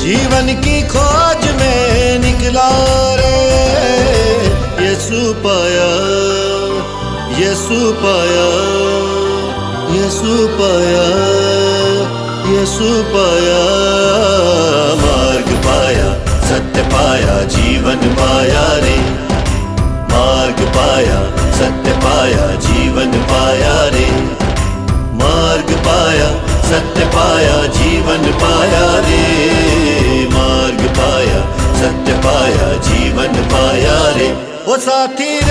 जीवन की खोज में निकला रे, यीशु पाया, यीशु पाया, यीशु पाया, यीशु पाया। मार्ग पाया, सत्य पाया, जीवन पाया रे। मार्ग पाया, सत्य पाया, जीवन पाया रे। मार्ग पाया, सत्य पाया, जीवन पाया रे। मार्ग पाया, सत्य पाया, जीवन पाया रे। ओ साथी